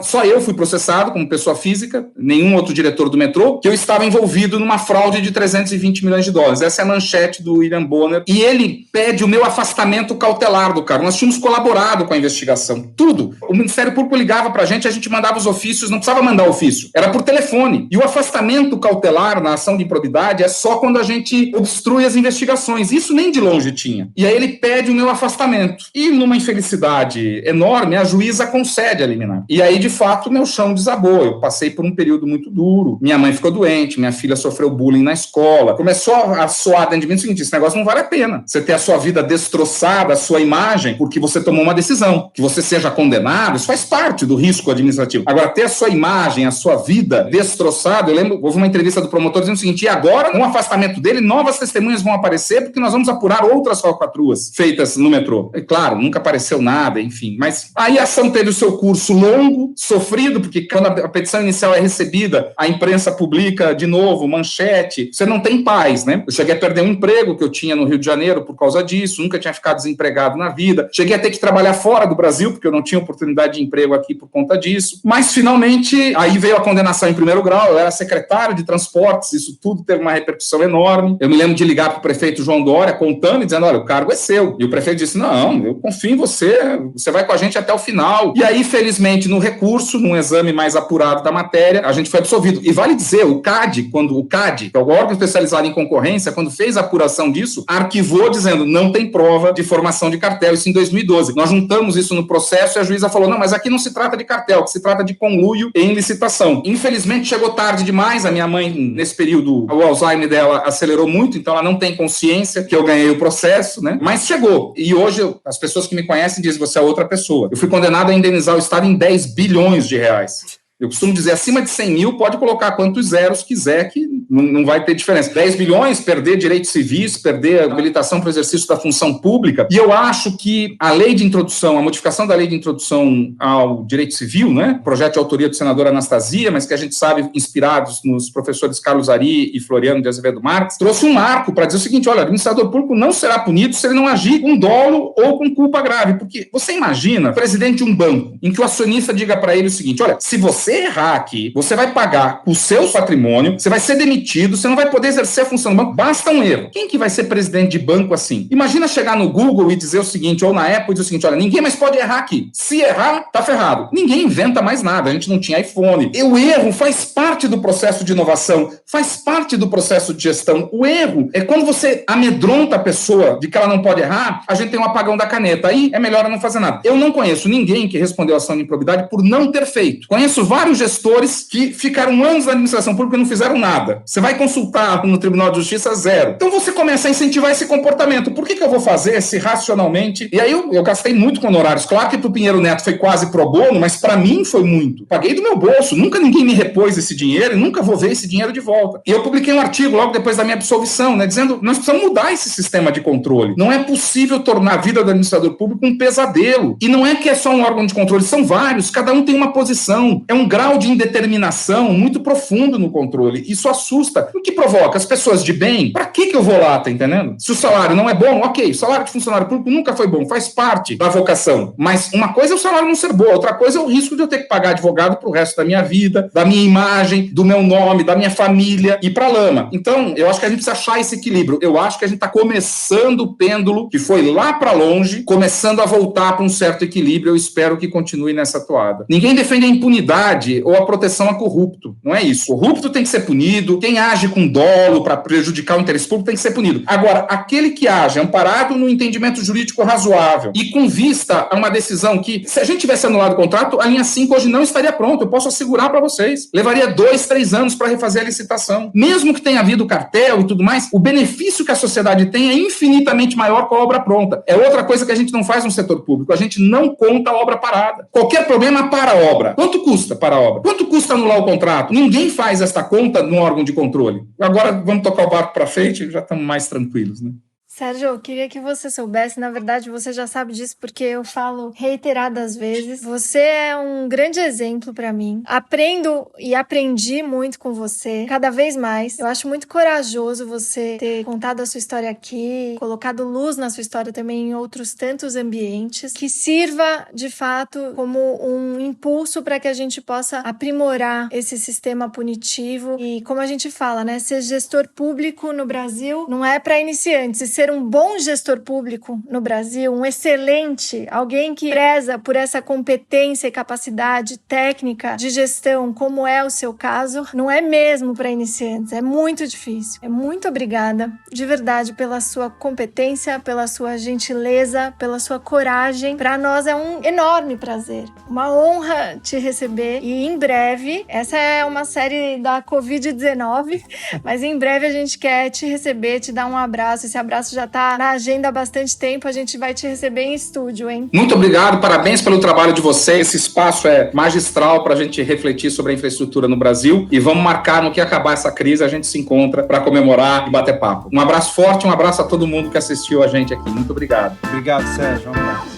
Speaker 2: só eu fui processado como pessoa física, nenhum outro diretor do metrô, que eu estava envolvido numa fraude de 320 milhões de dólares. Essa é a manchete do William Bonner. E ele pede o meu afastamento cautelar do cargo. Nós tínhamos colaborado com a investigação. Tudo. O Ministério Público ligava pra gente, a gente mandava os ofícios, não precisava mandar ofício. Era por telefone. E o afastamento cautelar na ação de improbidade é só quando a gente obstrui as investigações. Isso nem de longe tinha. E aí ele pede o meu afastamento. E numa infelicidade enorme, a juíza concede a liminar. E aí, de fato, meu chão desabou. Eu passei por um período muito duro. Minha mãe ficou doente, minha filha sofreu bullying na escola. Começou a soar dentro de mim o seguinte: esse negócio não vale a pena. Você ter a sua vida destroçada, a sua imagem, porque você tomou uma decisão. Que você seja condenado, isso faz parte do risco administrativo. Agora, ter a sua imagem, a sua vida destroçada, eu lembro, houve uma entrevista do promotor dizendo o seguinte: e agora, com o afastamento dele, novas testemunhas vão aparecer, porque nós vamos apurar outras falcatruas feitas no metrô. E claro, nunca apareceu nada, enfim. Mas aí a ação teve o seu curso longo, sofrido, porque quando a petição inicial é recebida, a imprensa publica de novo, manchete, você não tem paz, né? Eu cheguei a perder um emprego que eu tinha no Rio de Janeiro por causa disso, nunca tinha ficado desempregado na vida, cheguei a ter que trabalhar fora do Brasil, porque eu não tinha oportunidade de emprego aqui por conta disso, mas finalmente, aí veio a condenação em primeiro grau, eu era secretário de transportes, isso tudo teve uma repercussão enorme. Eu me lembro de ligar para o prefeito João Dória, contando e dizendo: olha, o cargo é seu. E o prefeito disse: não, eu confio em você, você vai com a gente até o final. E aí, felizmente, no recurso, num exame mais apurado da matéria, a gente foi absolvido. E vale dizer, o CAD, que é o órgão especializado em concorrência, quando fez a apuração disso, arquivou dizendo não tem prova de formação de cartel, isso em 2012. Nós juntamos isso no processo e a juíza falou, não, mas aqui não se trata de cartel, se trata de conluio em licitação. Infelizmente chegou tarde demais, a minha mãe, nesse período, o Alzheimer dela acelerou muito, então ela não tem consciência que eu ganhei o processo, né? Mas chegou. E hoje as pessoas que me conhecem dizem, você é outra pessoa. Eu fui condenado a indenizar o Estado em 10 bilhões de reais. Eu costumo dizer, acima de 100 mil, pode colocar quantos zeros quiser, que não vai ter diferença. 10 bilhões, perder direitos civis, perder a habilitação para o exercício da função pública. E eu acho que a lei de introdução, a modificação da lei de introdução ao direito civil, né, projeto de autoria do senador Anastasia, mas que a gente sabe, inspirados nos professores Carlos Ari e Floriano de Azevedo Marques, trouxe um marco para dizer o seguinte, olha, o administrador público não será punido se ele não agir com dolo ou com culpa grave. Porque você imagina, presidente de um banco, em que o acionista diga para ele o seguinte, olha, se você errar aqui, você vai pagar o seu patrimônio, você vai ser demitido, você não vai poder exercer a função do banco, basta um erro. Quem que vai ser presidente de banco assim? Imagina chegar no Google e dizer o seguinte, ou na Apple e dizer o seguinte, olha, ninguém mais pode errar aqui. Se errar, tá ferrado. Ninguém inventa mais nada, a gente não tinha iPhone. E o erro faz parte do processo de inovação, faz parte do processo de gestão. O erro é quando você amedronta a pessoa de que ela não pode errar, a gente tem um apagão da caneta. Aí é melhor não fazer nada. Eu não conheço ninguém que respondeu a ação de improbidade por não ter feito. Conheço vários gestores que ficaram anos na administração pública e não fizeram nada. Você vai consultar no Tribunal de Justiça, zero. Então você começa a incentivar esse comportamento. Por que eu vou fazer se racionalmente... E aí eu gastei muito com honorários. Claro que pro Pinheiro Neto foi quase pro bono, mas para mim foi muito. Paguei do meu bolso. Nunca ninguém me repôs esse dinheiro e nunca vou ver esse dinheiro de volta. E eu publiquei um artigo logo depois da minha absolvição, né, dizendo nós precisamos mudar esse sistema de controle. Não é possível tornar a vida do administrador público um pesadelo. E não é que é só um órgão de controle, são vários. Cada um tem uma posição. É um grau de indeterminação muito profundo no controle. Isso assusta. O que provoca? As pessoas de bem, para que eu vou lá, tá entendendo? Se o salário não é bom, ok, o salário de funcionário público nunca foi bom, faz parte da vocação. Mas uma coisa é o salário não ser bom, outra coisa é o risco de eu ter que pagar advogado pro resto da minha vida, da minha imagem, do meu nome, da minha família e pra lama. Então, eu acho que a gente precisa achar esse equilíbrio. Eu acho que a gente tá começando o pêndulo que foi lá pra longe, começando a voltar para um certo equilíbrio. Eu espero que continue nessa toada. Ninguém defende a impunidade ou a proteção a corrupto. Não é isso. Corrupto tem que ser punido, quem age com dolo para prejudicar o interesse público tem que ser punido. Agora, aquele que age amparado no entendimento jurídico razoável e com vista a uma decisão que, se a gente tivesse anulado o contrato, a linha 5 hoje não estaria pronta. Eu posso assegurar para vocês. Levaria 2, 3 anos para refazer a licitação. Mesmo que tenha havido cartel e tudo mais, o benefício que a sociedade tem é infinitamente maior com a obra pronta. É outra coisa que a gente não faz no setor público. A gente não conta a obra parada. Qualquer problema para a obra. Quanto custa para a obra? Quanto custa anular o contrato? Ninguém faz esta conta num órgão de controle. Agora vamos tocar o barco para frente e já estamos mais tranquilos, né?
Speaker 4: Sérgio, eu queria que você soubesse, na verdade você já sabe disso porque eu falo reiteradas vezes, você é um grande exemplo pra mim. Aprendo e aprendi muito com você, cada vez mais. Eu acho muito corajoso você ter contado a sua história aqui, colocado luz na sua história também em outros tantos ambientes, que sirva de fato como um impulso para que a gente possa aprimorar esse sistema punitivo e, como a gente fala, né, ser gestor público no Brasil não é para iniciantes, e ser um bom gestor público no Brasil, um excelente, alguém que preza por essa competência e capacidade técnica de gestão, como é o seu caso, não é mesmo para iniciantes, é muito difícil. Muito obrigada, de verdade, pela sua competência, pela sua gentileza, pela sua coragem. Para nós é um enorme prazer, uma honra te receber e em breve, essa é uma série da Covid-19, mas em breve a gente quer te receber, te dar um abraço, esse abraço já tá na agenda há bastante tempo, a gente vai te receber em estúdio, hein?
Speaker 2: Muito obrigado, parabéns pelo trabalho de vocês, esse espaço é magistral para a gente refletir sobre a infraestrutura no Brasil e vamos marcar no que acabar essa crise, a gente se encontra para comemorar e bater papo. Um abraço forte, um abraço a todo mundo que assistiu a gente aqui, muito obrigado.
Speaker 3: Obrigado, Sérgio, um abraço.